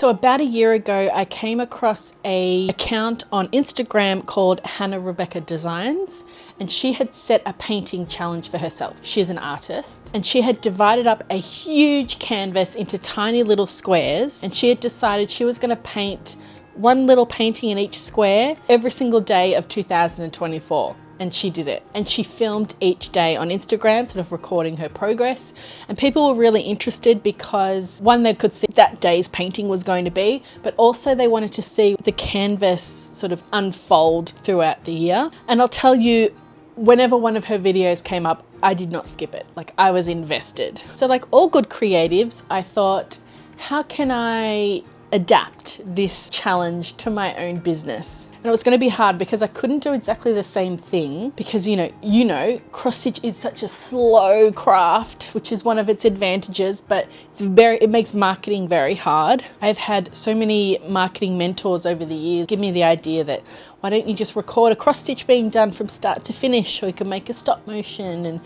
So about a year ago, I came across an account on Instagram called Hannah Rebecca Designs, and she had set a painting challenge for herself. She's an artist, and she had divided up a huge canvas into tiny little squares, and she had decided she was going to paint one little painting in each square every single day of 2024. And she did it. And she filmed each day on Instagram, sort of recording her progress. And people were really interested because, one, they could see that day's painting was going to be, but also they wanted to see the canvas sort of unfold throughout the year. And I'll tell you, whenever one of her videos came up, I did not skip it. Like, I was invested. So like all good creatives, I thought, how can I adapt this challenge to my own business? And it was going to be hard because I couldn't do exactly the same thing because, you know, cross stitch is such a slow craft, which is one of its advantages, but it makes marketing very hard. I've had so many marketing mentors over the years give me the idea that why don't you just record a cross stitch being done from start to finish, or you can make a stop motion. And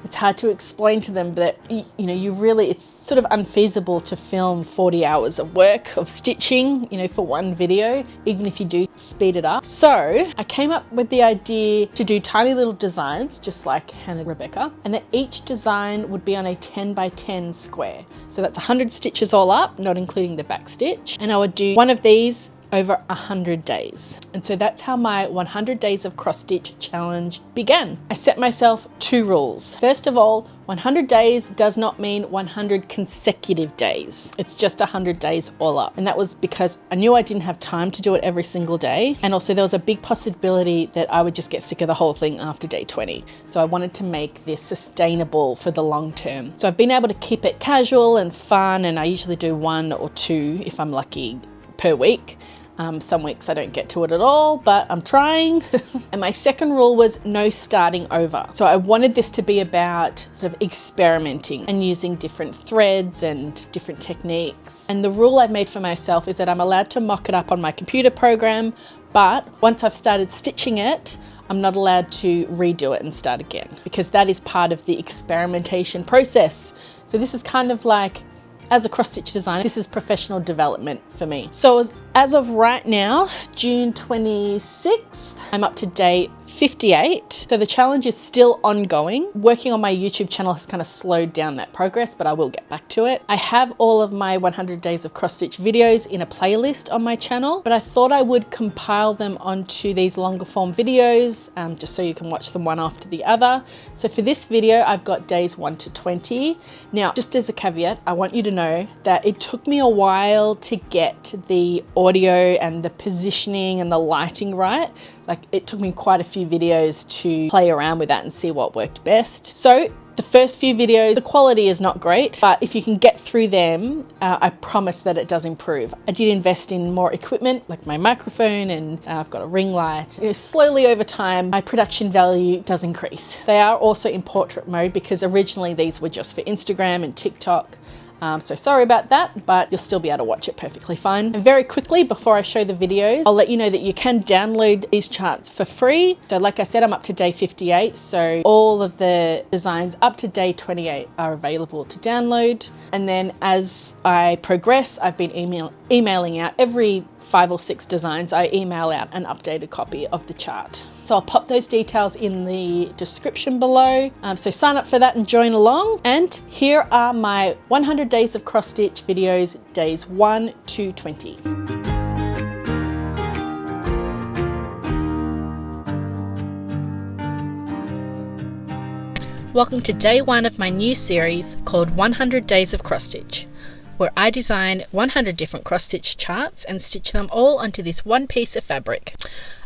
it's hard to explain to them that, it's sort of unfeasible to film 40 hours of work of stitching, for one video, even if you do speed it up. So I came up with the idea to do tiny little designs, just like Hannah Rebecca, and that each design would be on a 10 by 10 square. So that's 100 stitches all up, not including the back stitch. And I would do one of these over 100 days. And so that's how my 100 days of cross stitch challenge began. I set myself 2 rules. First of all, 100 days does not mean 100 consecutive days. It's just 100 days all up. And that was because I knew I didn't have time to do it every single day. And also there was a big possibility that I would just get sick of the whole thing after day 20. So I wanted to make this sustainable for the long term. So I've been able to keep it casual and fun, and I usually do 1 or 2, if I'm lucky, per week. Some weeks I don't get to it at all, but I'm trying. And my second rule was no starting over. So I wanted this to be about sort of experimenting and using different threads and different techniques. And the rule I've made for myself is that I'm allowed to mock it up on my computer program, but once I've started stitching it, I'm not allowed to redo it and start again, because that is part of the experimentation process. So this is kind of like, as a cross stitch designer, this is professional development for me. So as of right now, June 26th, I'm up to day 58. So the challenge is still ongoing. Working on my YouTube channel has kind of slowed down that progress, but I will get back to it. I have all of my 100 days of cross stitch videos in a playlist on my channel, but I thought I would compile them onto these longer form videos, just so you can watch them one after the other. So for this video, I've got days 1 to 20. Now, just as a caveat, I want you to know that it took me a while to get the audio and the positioning and the lighting right. Like, it took me quite a few videos to play around with that and see what worked best. So the first few videos, the quality is not great, but if you can get through them, I promise that it does improve. I did invest in more equipment, like my microphone, and I've got a ring light. Slowly over time, my production value does increase. They are also in portrait mode because originally these were just for Instagram and TikTok. So sorry about that, but you'll still be able to watch it perfectly fine. And very quickly, before I show the videos, I'll let you know that you can download these charts for free. So like I said, I'm up to day 58. So all of the designs up to day 28 are available to download. And then as I progress, I've been emailing out every 5 or 6 designs. I email out an updated copy of the chart. So I'll pop those details in the description below. So sign up for that and join along. And here are my 100 days of cross stitch videos, days 1 to 20. Welcome to day 1 of my new series called 100 Days of Cross Stitch, where I design 100 different cross stitch charts and stitch them all onto this one piece of fabric.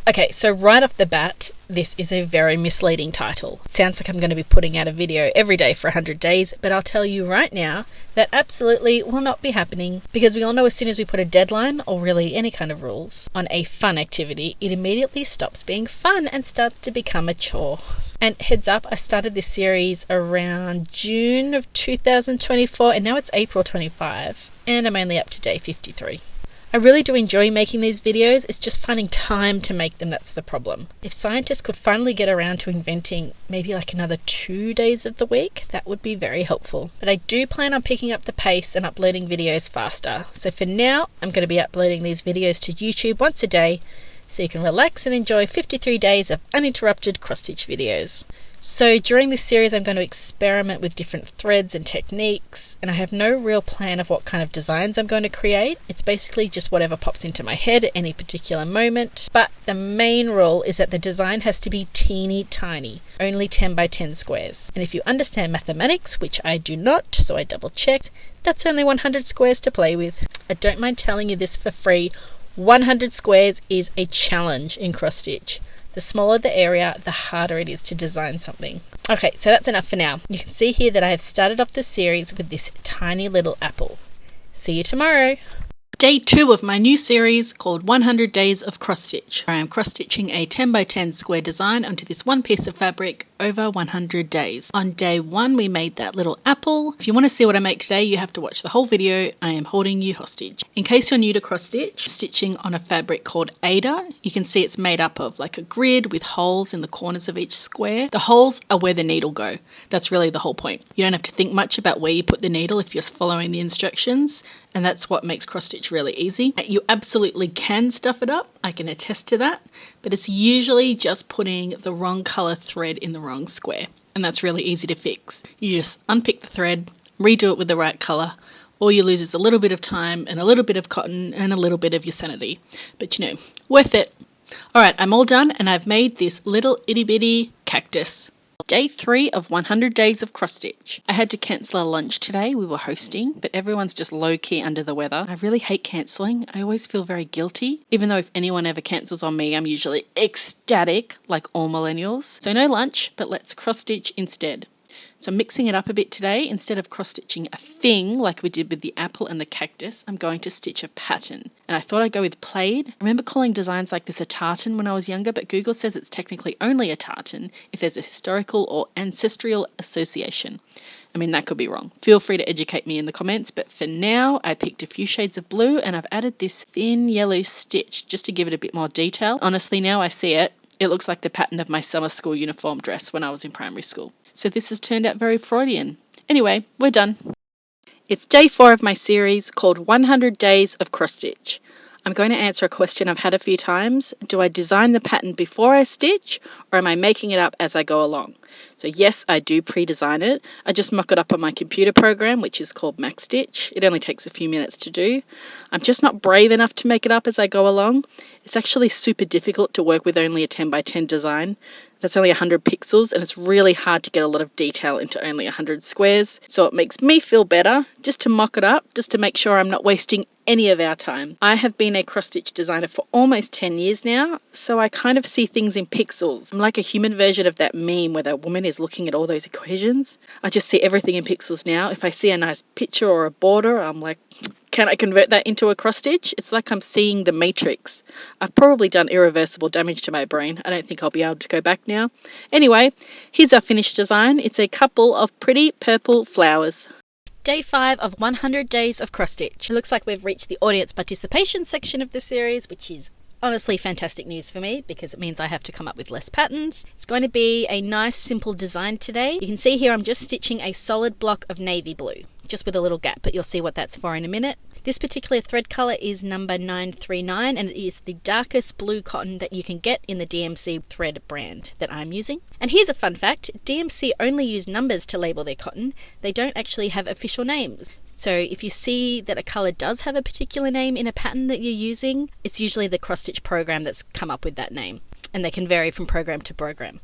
Okay, so right off the bat, this is a very misleading title. It sounds like I'm going to be putting out a video every day for 100 days, but I'll tell you right now that absolutely will not be happening, because we all know as soon as we put a deadline, or really any kind of rules, on a fun activity, it immediately stops being fun and starts to become a chore. And heads up, I started this series around June of 2024, and now it's April 25, and I'm only up to day 53. I really do enjoy making these videos, it's just finding time to make them that's the problem. If scientists could finally get around to inventing maybe like another 2 days of the week, that would be very helpful. But I do plan on picking up the pace and uploading videos faster. So for now, I'm going to be uploading these videos to YouTube once a day, so you can relax and enjoy 53 days of uninterrupted cross-stitch videos. So during this series I'm going to experiment with different threads and techniques, and I have no real plan of what kind of designs I'm going to create. It's basically just whatever pops into my head at any particular moment. But the main rule is that the design has to be teeny tiny, only 10 by 10 squares. And if you understand mathematics, which I do not, so I double checked, that's only 100 squares to play with. I don't mind telling you this for free, 100 squares is a challenge in cross stitch. The smaller the area, the harder it is to design something. Okay, so that's enough for now. You can see here that I have started off the series with this tiny little apple. See you tomorrow. Day 2 of my new series called 100 Days of Cross Stitch. I am cross stitching a 10 by 10 square design onto this one piece of fabric over 100 days. On day 1 we made that little apple. If you want to see what I make today, you have to watch the whole video. I am holding you hostage. In case you're new to cross stitch, stitching on a fabric called Ada, you can see it's made up of like a grid with holes in the corners of each square. The holes are where the needle go. That's really the whole point. You don't have to think much about where you put the needle if you're following the instructions. And that's what makes cross stitch really easy. You absolutely can stuff it up, I can attest to that, but it's usually just putting the wrong colour thread in the wrong square, and that's really easy to fix. You just unpick the thread, redo it with the right colour. All you lose is a little bit of time and a little bit of cotton and a little bit of your sanity, but you know, worth it. Alright, I'm all done and I've made this little itty bitty cactus. Day 3 of 100 Days of Cross Stitch. I had to cancel a lunch today, we were hosting, but everyone's just low-key under the weather. I really hate cancelling, I always feel very guilty, even though if anyone ever cancels on me, I'm usually ecstatic, like all millennials. So no lunch, but let's cross stitch instead. So I'm mixing it up a bit today. Instead of cross stitching a thing like we did with the apple and the cactus, I'm going to stitch a pattern. And I thought I'd go with plaid. I remember calling designs like this a tartan when I was younger, but Google says it's technically only a tartan if there's a historical or ancestral association. I mean, that could be wrong. Feel free to educate me in the comments, but for now, I picked a few shades of blue and I've added this thin yellow stitch just to give it a bit more detail. Honestly, now I see it, it looks like the pattern of my summer school uniform dress when I was in primary school. So this has turned out very Freudian. Anyway, we're done. It's day 4 of my series called 100 Days of Cross Stitch. I'm going to answer a question I've had a few times. Do I design the pattern before I stitch, or am I making it up as I go along? So yes, I do pre-design it. I just mock it up on my computer program, which is called Backstitch. It only takes a few minutes to do. I'm just not brave enough to make it up as I go along. It's actually super difficult to work with only a 10 by 10 design. That's only 100 pixels, and it's really hard to get a lot of detail into only 100 squares. So it makes me feel better just to mock it up, just to make sure I'm not wasting any of our time. I have been a cross-stitch designer for almost 10 years now, so I kind of see things in pixels. I'm like a human version of that meme where the woman is looking at all those equations. I just see everything in pixels now. If I see a nice picture or a border, I'm like, can I convert that into a cross stitch? It's like I'm seeing the Matrix. I've probably done irreversible damage to my brain. I don't think I'll be able to go back now. Anyway, here's our finished design. It's a couple of pretty purple flowers. Day 5 of 100 Days of Cross Stitch. It looks like we've reached the audience participation section of the series, which is honestly fantastic news for me because it means I have to come up with less patterns. It's going to be a nice simple design today. You can see here I'm just stitching a solid block of navy blue, just with a little gap, but you'll see what that's for in a minute. This particular thread colour is number 939 and it is the darkest blue cotton that you can get in the DMC thread brand that I'm using. And here's a fun fact, DMC only use numbers to label their cotton. They don't actually have official names. So if you see that a colour does have a particular name in a pattern that you're using, it's usually the cross stitch program that's come up with that name. And they can vary from program to program.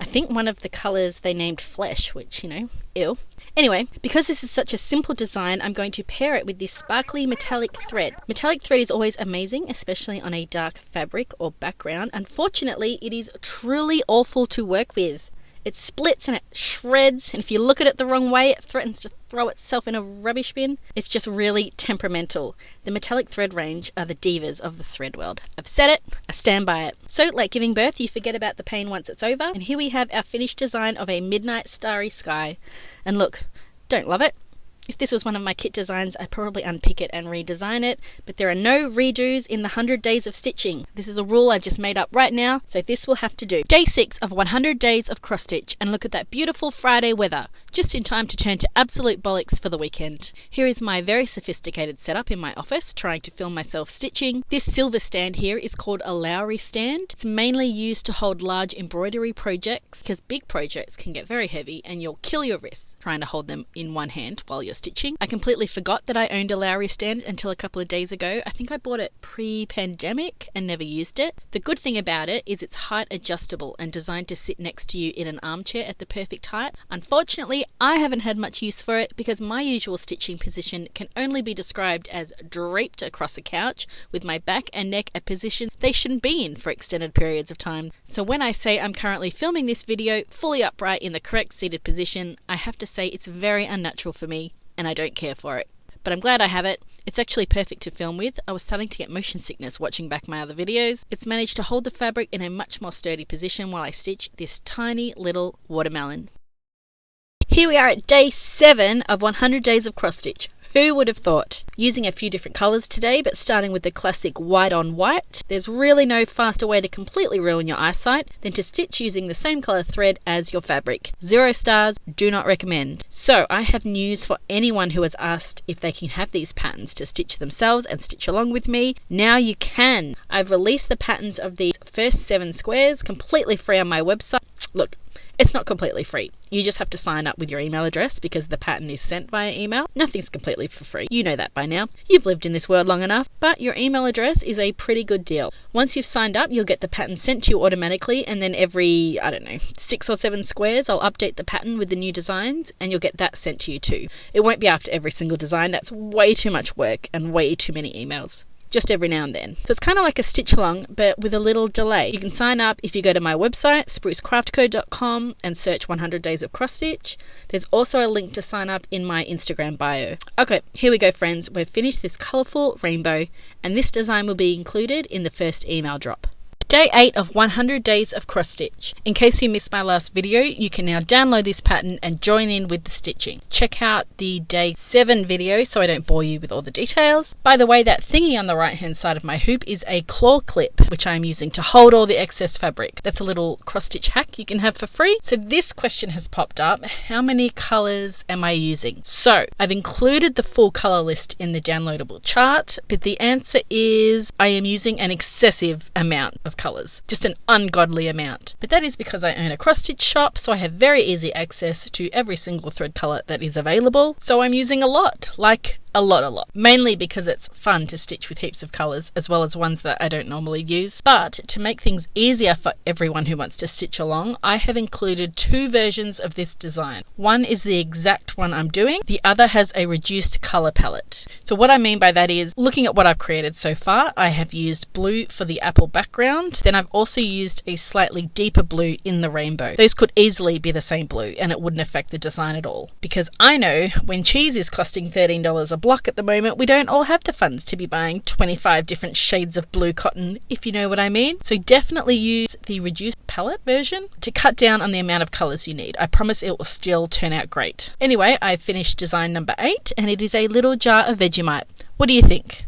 I think one of the colours they named Flesh, which, you know, ew. Anyway, because this is such a simple design, I'm going to pair it with this sparkly metallic thread. Metallic thread is always amazing, especially on a dark fabric or background. Unfortunately, it is truly awful to work with. It splits and it shreds, and if you look at it the wrong way, it threatens to throw itself in a rubbish bin. It's just really temperamental. The metallic thread range are the divas of the thread world. I've said it, I stand by it. So, like giving birth, you forget about the pain once it's over, and here we have our finished design of a midnight starry sky. And look, don't love it? If this was one of my kit designs, I'd probably unpick it and redesign it, but there are no redos in the 100 days of stitching. This is a rule I've just made up right now, so this will have to do. Day 6 of 100 days of cross stitch, and look at that beautiful Friday weather, just in time to turn to absolute bollocks for the weekend. Here is my very sophisticated setup in my office, trying to film myself stitching. This silver stand here is called a Lowry stand. It's mainly used to hold large embroidery projects, because big projects can get very heavy and you'll kill your wrists trying to hold them in one hand while you're stitching. I completely forgot that I owned a Lowry stand until a couple of days ago. I think I bought it pre-pandemic and never used it. The good thing about it is it's height adjustable and designed to sit next to you in an armchair at the perfect height. Unfortunately, I haven't had much use for it because my usual stitching position can only be described as draped across a couch with my back and neck a position they shouldn't be in for extended periods of time. So when I say I'm currently filming this video fully upright in the correct seated position, I have to say it's very unnatural for me and I don't care for it. But I'm glad I have it. It's actually perfect to film with. I was starting to get motion sickness watching back my other videos. It's managed to hold the fabric in a much more sturdy position while I stitch this tiny little watermelon. Here we are at day 7 of 100 days of cross stitch. Who would have thought? Using a few different colours today, but starting with the classic white on white. There's really no faster way to completely ruin your eyesight than to stitch using the same colour thread as your fabric. 0 stars, do not recommend. So I have news for anyone who has asked if they can have these patterns to stitch themselves and stitch along with me. Now you can. I've released the patterns of these first 7 squares completely free on my website. Look, it's not completely free. You just have to sign up with your email address because the pattern is sent via email. Nothing's completely for free. You know that by now. You've lived in this world long enough. But your email address is a pretty good deal. Once you've signed up, you'll get the pattern sent to you automatically, and then every, 6 or 7 squares, I'll update the pattern with the new designs and you'll get that sent to you too. It won't be after every single design. That's way too much work and way too many emails. Just every now and then. So it's kind of like a stitch along, but with a little delay. You can sign up if you go to my website, sprucecraftco.com, and search 100 days of cross stitch. There's also a link to sign up in my Instagram bio. Okay, here we go friends. We've finished this colourful rainbow, and this design will be included in the first email drop. Day 8 of 100 days of cross stitch. In case you missed my last video, you can now download this pattern and join in with the stitching. Check out the day 7 video so I don't bore you with all the details. By the way, that thingy on the right hand side of my hoop is a claw clip, which I'm using to hold all the excess fabric. That's a little cross stitch hack you can have for free. So this question has popped up. How many colours am I using? So I've included the full colour list in the downloadable chart, but the answer is I am using an excessive amount of colours, just an ungodly amount. But that is because I own a cross stitch shop, so I have very easy access to every single thread colour that is available. So I'm using a lot, like a lot. Mainly because it's fun to stitch with heaps of colours as well as ones that I don't normally use. But to make things easier for everyone who wants to stitch along, I have included 2 versions of this design. One is the exact one I'm doing, the other has a reduced colour palette. So what I mean by that is, looking at what I've created so far, I have used blue for the apple background, then I've also used a slightly deeper blue in the rainbow. Those could easily be the same blue and it wouldn't affect the design at all. Because I know when cheese is costing $13 a block at the moment, we don't all have the funds to be buying 25 different shades of blue cotton, if you know what I mean. So definitely use the reduced palette version to cut down on the amount of colours you need. I promise it will still turn out great. Anyway, I've finished design number 8 and it is a little jar of Vegemite. What do you think?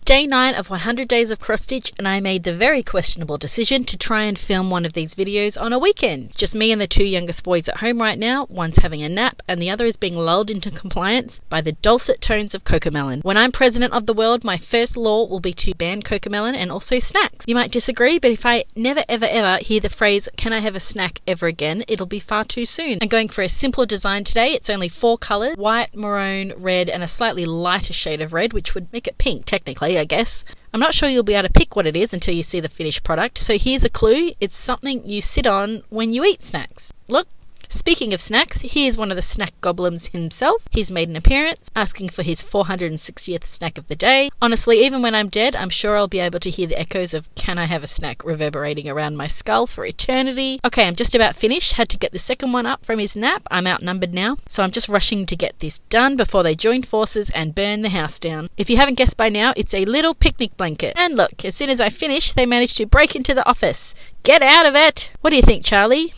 Day 9 of 100 days of cross stitch, and I made the very questionable decision to try and film one of these videos on a weekend. It's just me and the 2 youngest boys at home right now. One's having a nap and the other is being lulled into compliance by the dulcet tones of Cocomelon. When I'm president of the world, my first law will be to ban Cocomelon and also snacks. You might disagree, but if I never ever hear the phrase, "Can I have a snack?" ever again, it'll be far too soon. I'm going for a simple design today. It's only 4 colours, white, maroon, red, and a slightly lighter shade of red, which would make it pink technically, I guess. I'm not sure you'll be able to pick what it is until you see the finished product, so here's a clue. It's something you sit on when you eat snacks. Look. Speaking of snacks, here's one of the snack goblins himself. He's made an appearance, asking for his 460th snack of the day. Honestly, even when I'm dead, I'm sure I'll be able to hear the echoes of "Can I have a snack?" reverberating around my skull for eternity. Okay, I'm just about finished. Had to get the second one up from his nap. I'm outnumbered now, so I'm just rushing to get this done before they join forces and burn the house down. If you haven't guessed by now, it's a little picnic blanket. And look, as soon as I finish, they managed to break into the office. Get out of it! What do you think, Charlie?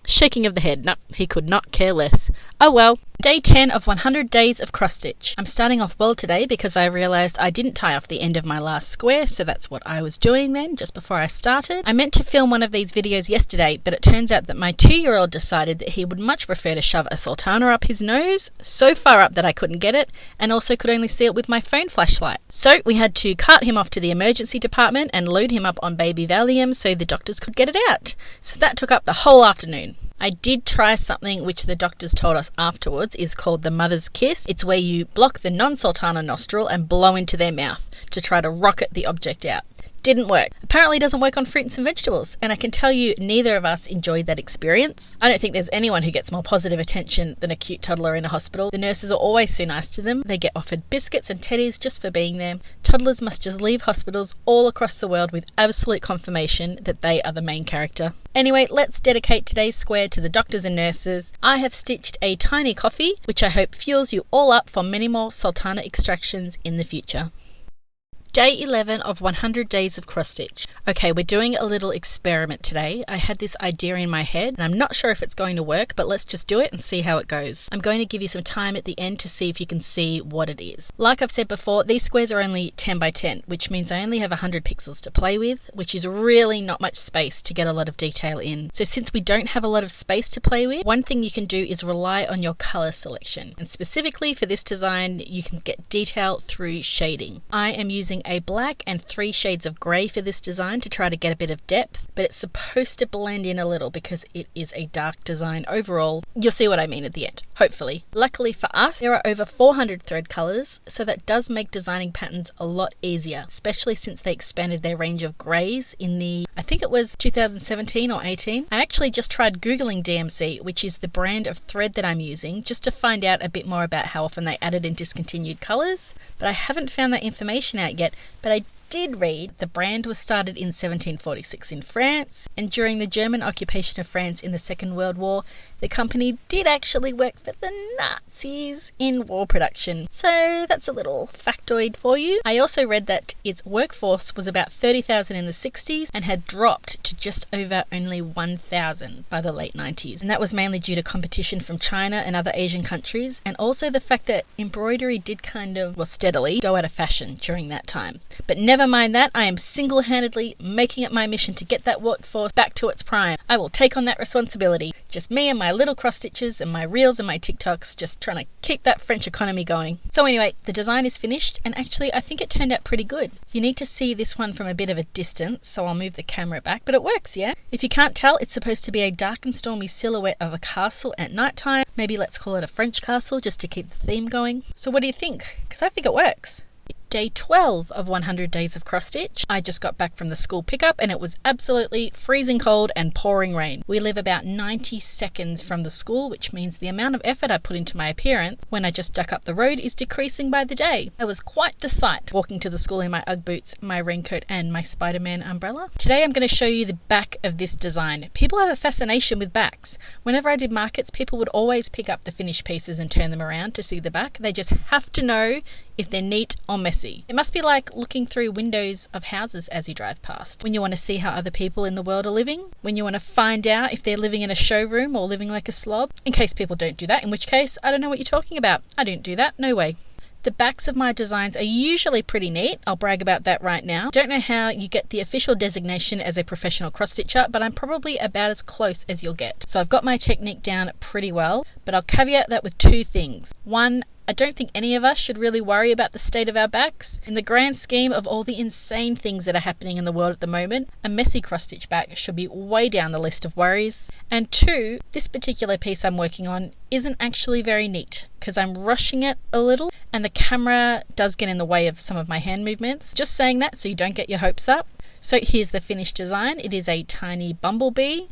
Shaking of the head. No, he could not care less. Oh well. Day 10 of 100 days of cross stitch. I'm starting off well today because I realised I didn't tie off the end of my last square, so that's what I was doing then, just before I started. I meant to film one of these videos yesterday, but it turns out that my 2-year-old decided that he would much prefer to shove a sultana up his nose, so far up that I couldn't get it, and also could only see it with my phone flashlight. So we had to cart him off to the emergency department and load him up on baby Valium so the doctors could get it out. So that took up the whole afternoon. I did try something which the doctors told us afterwards is called the mother's kiss. It's where you block the non-sultana nostril and blow into their mouth to try to rocket the object out. Didn't work. Apparently doesn't work on fruits and vegetables, and I can tell you neither of us enjoyed that experience. I don't think there's anyone who gets more positive attention than a cute toddler in a hospital. The nurses are always so nice to them. They get offered biscuits and teddies just for being there. Toddlers must just leave hospitals all across the world with absolute confirmation that they are the main character. Anyway, let's dedicate today's square to the doctors and nurses. I have stitched a tiny coffee, which I hope fuels you all up for many more sultana extractions in the future. Day 11 of 100 days of cross stitch. Okay, we're doing a little experiment today. I had this idea in my head and I'm not sure if it's going to work, but let's just do it and see how it goes. I'm going to give you some time at the end to see if you can see what it is. Like I've said before, these squares are only 10 by 10, which means I only have 100 pixels to play with, which is really not much space to get a lot of detail in. So since we don't have a lot of space to play with, one thing you can do is rely on your color selection. And specifically for this design, you can get detail through shading. I am using a black and 3 shades of grey for this design to try to get a bit of depth, but it's supposed to blend in a little because it is a dark design overall. You'll see what I mean at the end, hopefully. Luckily for us, there are over 400 thread colours, so that does make designing patterns a lot easier, especially since they expanded their range of greys in the, I think it was 2017 or 18. I actually just tried Googling DMC, which is the brand of thread that I'm using, just to find out a bit more about how often they added and discontinued colours, but I haven't found that information out yet. But I did read the brand was started in 1746 in France, and during the German occupation of France in the Second World War, the company did actually work for the Nazis in war production. So that's a little factoid for you. I also read that its workforce was about 30,000 in the 60s and had dropped to just over only 1,000 by the late 90s. And that was mainly due to competition from China and other Asian countries, and also the fact that embroidery did steadily go out of fashion during that time. But never mind that, I am single-handedly making it my mission to get that workforce back to its prime. I will take on that responsibility. Just me and my little cross stitches and my reels and my TikToks, just trying to keep that French economy going. So anyway, the design is finished, and actually I think it turned out pretty good. You need to see this one from a bit of a distance, so I'll move the camera back, but it works, yeah? If you can't tell, it's supposed to be a dark and stormy silhouette of a castle at night time. Maybe let's call it a French castle just to keep the theme going. So what do you think? Because I think it works. Day 12 of 100 days of cross stitch. I just got back from the school pickup and it was absolutely freezing cold and pouring rain. We live about 90 seconds from the school, which means the amount of effort I put into my appearance when I just duck up the road is decreasing by the day. It was quite the sight walking to the school in my Ugg boots, my raincoat and my Spider-Man umbrella. Today I'm going to show you the back of this design. People have a fascination with backs. Whenever I did markets, people would always pick up the finished pieces and turn them around to see the back. They just have to know if they're neat or messy. It must be like looking through windows of houses as you drive past. When you want to see how other people in the world are living, when you want to find out if they're living in a showroom or living like a slob. In case people don't do that, in which case, I don't know what you're talking about. I don't do that, no way. The backs of my designs are usually pretty neat. I'll brag about that right now. Don't know how you get the official designation as a professional cross stitcher, but I'm probably about as close as you'll get. So I've got my technique down pretty well, but I'll caveat that with 2 things. One, I don't think any of us should really worry about the state of our backs. In the grand scheme of all the insane things that are happening in the world at the moment, a messy cross-stitch back should be way down the list of worries. And 2, this particular piece I'm working on isn't actually very neat because I'm rushing it a little and the camera does get in the way of some of my hand movements. Just saying that so you don't get your hopes up. So here's the finished design. It is a tiny bumblebee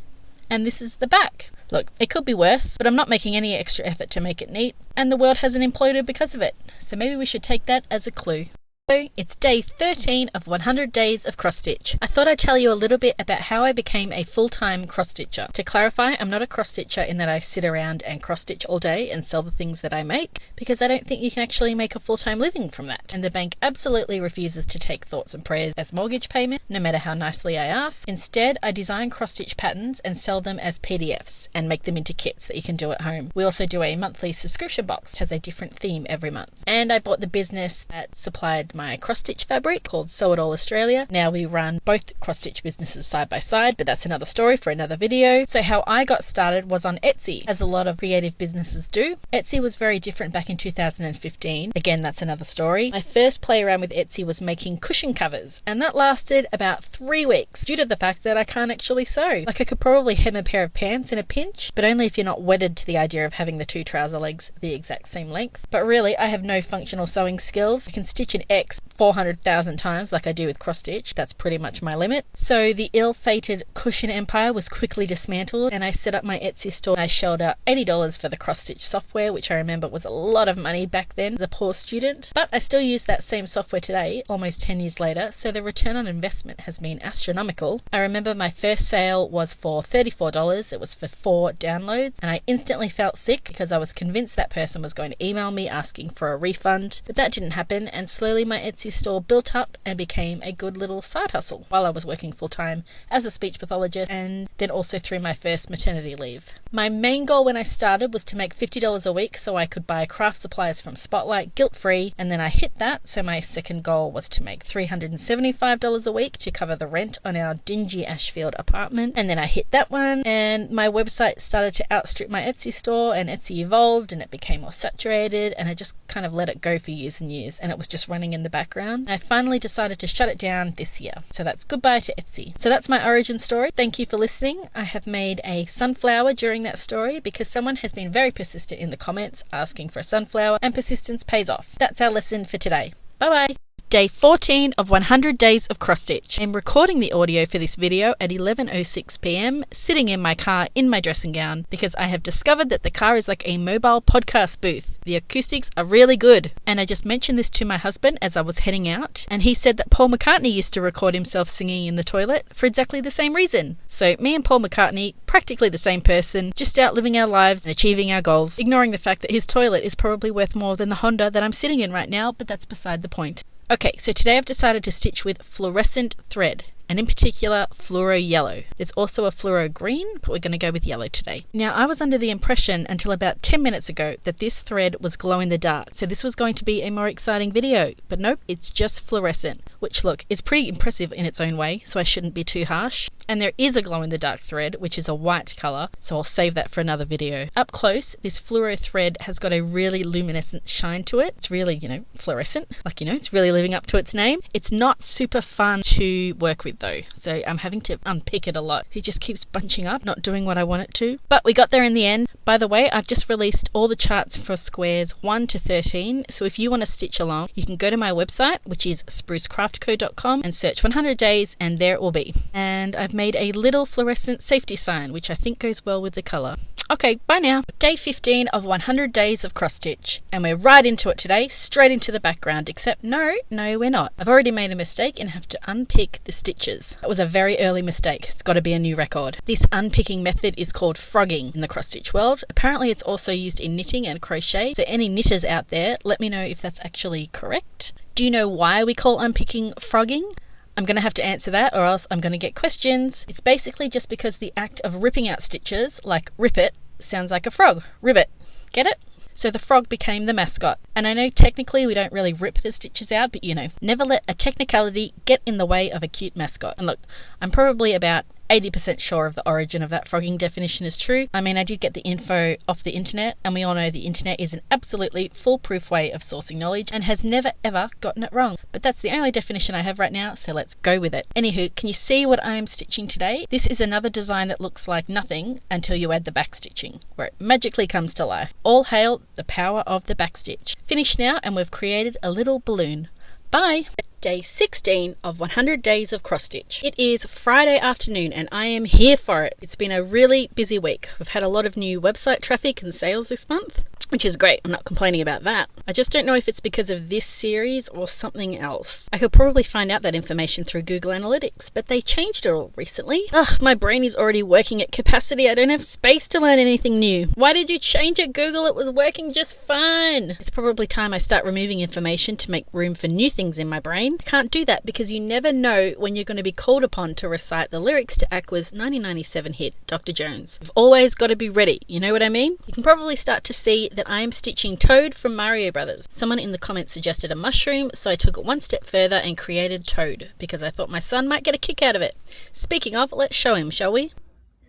and this is the back. Look, it could be worse, but I'm not making any extra effort to make it neat, and the world hasn't imploded because of it, so maybe we should take that as a clue. So it's day 13 of 100 days of cross stitch. I thought I'd tell you a little bit about how I became a full-time cross stitcher. To clarify, I'm not a cross stitcher in that I sit around and cross stitch all day and sell the things that I make, because I don't think you can actually make a full-time living from that. And the bank absolutely refuses to take thoughts and prayers as mortgage payment, no matter how nicely I ask. Instead, I design cross stitch patterns and sell them as PDFs and make them into kits that you can do at home. We also do a monthly subscription box, has a different theme every month. And I bought the business that supplied my cross stitch fabric called Sew It All Australia. Now we run both cross stitch businesses side by side, but that's another story for another video. So how I got started was on Etsy, as a lot of creative businesses do. Etsy was very different back in 2015. Again, that's another story. My first play around with Etsy was making cushion covers, and that lasted about 3 weeks due to the fact that I can't actually sew. Like, I could probably hem a pair of pants in a pinch, but only if you're not wedded to the idea of having the two trouser legs the exact same length. But really, I have no functional sewing skills. I can stitch an X 400,000 times like I do with cross stitch. That's pretty much my limit. So the ill-fated cushion empire was quickly dismantled, and I set up my Etsy store. I shelled out $80 for the cross stitch software, which I remember was a lot of money back then as a poor student. But I still use that same software today, almost 10 years later, so the return on investment has been astronomical. I remember my first sale was for $34. It was for 4 downloads, and I instantly felt sick because I was convinced that person was going to email me asking for a refund. But that didn't happen, and slowly my Etsy store built up and became a good little side hustle while I was working full-time as a speech pathologist, and then also through my first maternity leave. My main goal when I started was to make $50 a week so I could buy craft supplies from Spotlight guilt-free, and then I hit that, so my second goal was to make $375 a week to cover the rent on our dingy Ashfield apartment, and then I hit that one, and my website started to outstrip my Etsy store, and Etsy evolved and it became more saturated, and I just kind of let it go for years and years, and it was just running in the background. I finally decided to shut it down this year. So that's goodbye to Etsy. So that's my origin story. Thank you for listening. I have made a sunflower during that story because someone has been very persistent in the comments asking for a sunflower, and persistence pays off. That's our lesson for today. Bye bye. Day 14 of 100 days of cross stitch. I'm recording the audio for this video at 11:06 p.m. sitting in my car in my dressing gown because I have discovered that the car is like a mobile podcast booth. The acoustics are really good. And I just mentioned this to my husband as I was heading out, and he said that Paul McCartney used to record himself singing in the toilet for exactly the same reason. So me and Paul McCartney, practically the same person, just out living our lives and achieving our goals, ignoring the fact that his toilet is probably worth more than the Honda that I'm sitting in right now, but that's beside the point. Okay, so today I've decided to stitch with fluorescent thread, and in particular fluoro yellow. There's also a fluoro green, but we're going to go with yellow today. Now, I was under the impression until about 10 minutes ago that this thread was glow in the dark, so this was going to be a more exciting video, but nope, it's just fluorescent, which look, is pretty impressive in its own way, so I shouldn't be too harsh. And there is a glow in the dark thread, which is a white colour, so I'll save that for another video. Up close, this fluoro thread has got a really luminescent shine to it. It's really, fluorescent, it's really living up to its name. It's not super fun to work with though, so I'm having to unpick it a lot. It just keeps bunching up, not doing what I want it to. But we got there in the end. By the way, I've just released all the charts for squares 1 to 13, so if you want to stitch along, you can go to my website, which is sprucecraftco.com, and search 100 days, and there it will be. And I've made a little fluorescent safety sign, which I think goes well with the colour. Okay, bye now. Day 15 of 100 days of cross stitch, and we're right into it today, straight into the background, except no, we're not. I've already made a mistake and have to unpick the stitches. That was a very early mistake. It's got to be a new record. This unpicking method is called frogging in the cross stitch world. Apparently it's also used in knitting and crochet, so any knitters out there, let me know if that's actually correct. Do you know why we call unpicking frogging? I'm going to have to answer that, or else I'm going to get questions. It's basically just because the act of ripping out stitches, like rip it, sounds like a frog. Ribbit. Get it? So the frog became the mascot. And I know technically we don't really rip the stitches out, but never let a technicality get in the way of a cute mascot. And look, I'm probably about 80% sure of the origin of that frogging definition is true. I mean, I did get the info off the internet, and we all know the internet is an absolutely foolproof way of sourcing knowledge and has never ever gotten it wrong. But that's the only definition I have right now, so let's go with it. Anywho, can you see what I'm stitching today? This is another design that looks like nothing until you add the backstitching, where it magically comes to life. All hail the power of the backstitch. Finished now, and we've created a little balloon. Bye! Day 16 of 100 Days of Cross Stitch. It is Friday afternoon and I am here for it. It's been a really busy week. We've had a lot of new website traffic and sales this month, which is great. I'm not complaining about that. I just don't know if it's because of this series or something else. I could probably find out that information through Google Analytics, but they changed it all recently. Ugh, my brain is already working at capacity. I don't have space to learn anything new. Why did you change it, Google? It was working just fine. It's probably time I start removing information to make room for new things in my brain. I can't do that because you never know when you're going to be called upon to recite the lyrics to Aqua's 1997 hit, Dr. Jones. You've always got to be ready. You know what I mean? You can probably start to see that I am stitching Toad from Mario Brothers. Someone in the comments suggested a mushroom, so I took it one step further and created Toad because I thought my son might get a kick out of it. Speaking of, let's show him, shall we?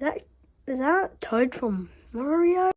Is that Toad from Mario?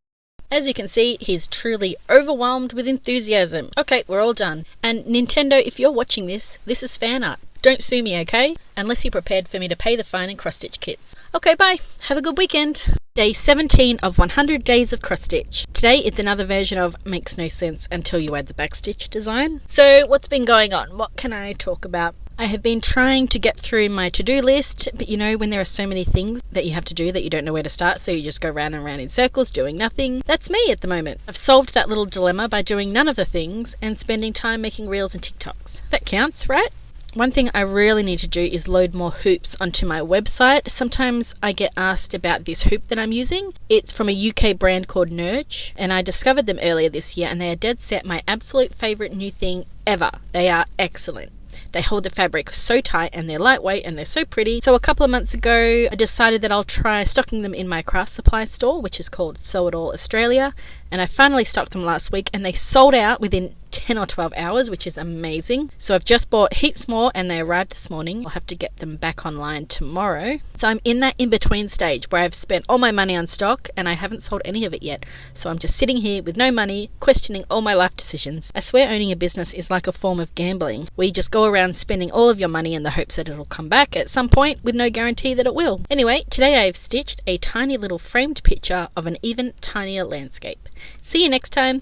As you can see, he's truly overwhelmed with enthusiasm. Okay, we're all done. And Nintendo, if you're watching this, this is fan art. Don't sue me, okay? Unless you're prepared for me to pay the fine and cross-stitch kits. Okay, bye. Have a good weekend. Day 17 of 100 Days of Cross Stitch. Today it's another version of Makes No Sense Until You Add the Backstitch design. So what's been going on? What can I talk about? I have been trying to get through my to-do list, but you know when there are so many things that you have to do that you don't know where to start, so you just go round and round in circles doing nothing. That's me at the moment. I've solved that little dilemma by doing none of the things and spending time making reels and TikToks. That counts, right? One thing I really need to do is load more hoops onto my website. Sometimes I get asked about this hoop that I'm using. It's from a UK brand called Nerge, and I discovered them earlier this year, and they are dead set my absolute favourite new thing ever. They are excellent. They hold the fabric so tight and they're lightweight and they're so pretty. So a couple of months ago, I decided that I'll try stocking them in my craft supply store, which is called Sew It All Australia. And I finally stocked them last week and they sold out within 10 or 12 hours, which is amazing. So I've just bought heaps more and they arrived this morning. I'll have to get them back online tomorrow. So I'm in that in-between stage where I've spent all my money on stock and I haven't sold any of it yet. So I'm just sitting here with no money, questioning all my life decisions. I swear owning a business is like a form of gambling, where you just go around spending all of your money in the hopes that it'll come back at some point with no guarantee that it will. Anyway, today I've stitched a tiny little framed picture of an even tinier landscape. See you next time.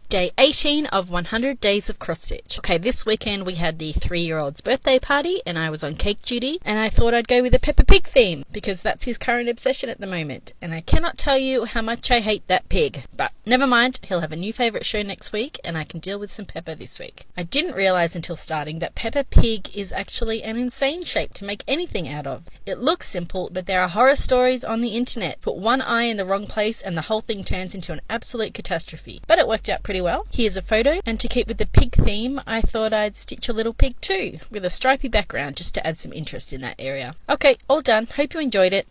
Day 18 of 100 Days of Cross Stitch. Okay, this weekend we had the 3-year-old's birthday party and I was on cake duty, and I thought I'd go with a Peppa Pig theme because that's his current obsession at the moment. And I cannot tell you how much I hate that pig, but never mind, he'll have a new favourite show next week and I can deal with some Peppa this week. I didn't realise until starting that Peppa Pig is actually an insane shape to make anything out of. It looks simple, but there are horror stories on the internet. Put one eye in the wrong place and the whole thing turns into an absolute catastrophe. But it worked out pretty well. Here's a photo, and to keep with the pig theme, I thought I'd stitch a little pig too, with a stripy background just to add some interest in that area. Okay, all done. Hope you enjoyed it.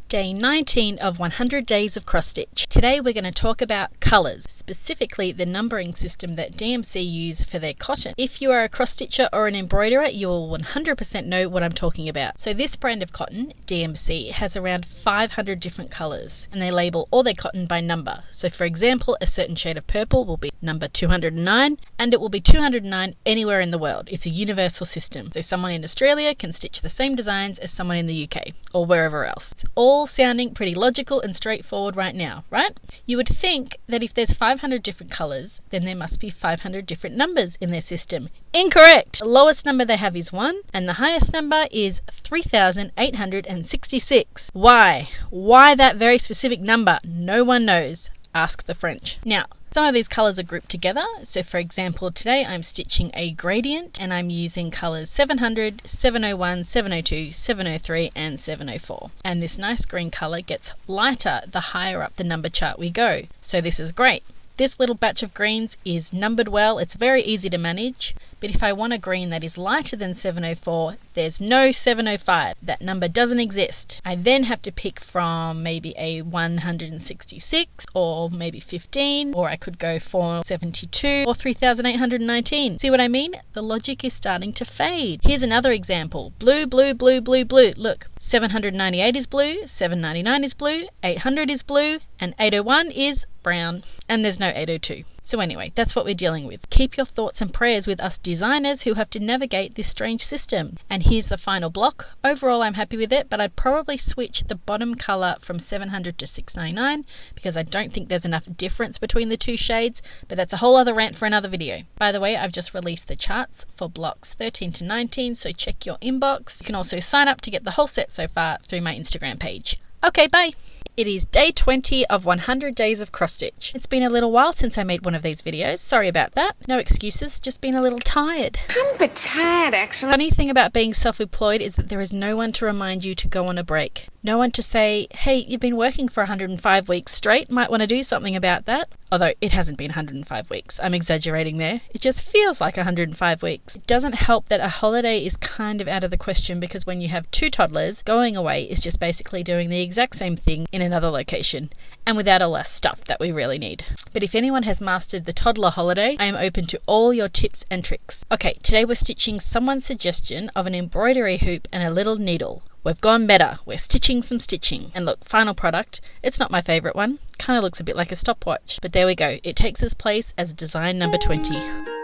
Day 19 of 100 Days of Cross Stitch. Today we're going to talk about colours, specifically the numbering system that DMC use for their cotton. If you are a cross stitcher or an embroiderer, you'll 100% know what I'm talking about. So this brand of cotton, DMC, has around 500 different colours, and they label all their cotton by number. So for example, a certain shade of purple will be number 209, and it will be 209 anywhere in the world. It's a universal system. So someone in Australia can stitch the same designs as someone in the UK, or wherever else. It's all sounding pretty logical and straightforward right now, right? You would think that if there's 500 different colours, then there must be 500 different numbers in their system. Incorrect! The lowest number they have is 1, and the highest number is 3,866. Why? Why that very specific number? No one knows. Ask the French. Now, some of these colours are grouped together. So for example, today I'm stitching a gradient and I'm using colours 700, 701, 702, 703 and 704. And this nice green colour gets lighter the higher up the number chart we go. So this is great. This little batch of greens is numbered well. It's very easy to manage. But if I want a green that is lighter than 704, there's no 705. That number doesn't exist. I then have to pick from maybe a 166 or maybe 15, or I could go for 72 or 3,819. See what I mean? The logic is starting to fade. Here's another example. Blue, blue, blue, blue, blue. Look, 798 is blue, 799 is blue, 800 is blue, and 801 is brown. And there's no 802. So anyway, that's what we're dealing with. Keep your thoughts and prayers with us designers who have to navigate this strange system. And here's the final block. Overall, I'm happy with it, but I'd probably switch the bottom colour from $700 to $699 because I don't think there's enough difference between the two shades, but that's a whole other rant for another video. By the way, I've just released the charts for blocks 13 to 19, so check your inbox. You can also sign up to get the whole set so far through my Instagram page. Okay, bye! It is day 20 of 100 days of cross stitch. It's been a little while since I made one of these videos. Sorry about that. No excuses, just been a little tired. I'm a bit tired, actually. Funny thing about being self-employed is that there is no one to remind you to go on a break. No one to say, hey, you've been working for 105 weeks straight, might want to do something about that. Although it hasn't been 105 weeks. I'm exaggerating there. It just feels like 105 weeks. It doesn't help that a holiday is kind of out of the question because when you have two toddlers, going away is just basically doing the exact same thing in another location and without all that stuff that we really need. But if anyone has mastered the toddler holiday, I am open to all your tips and tricks. Okay, today we're stitching someone's suggestion of an embroidery hoop and a little needle. We've gone meta. We're stitching some stitching. And look, final product. It's not my favourite one. Kind of looks a bit like a stopwatch. But there we go. It takes its place as design number 20.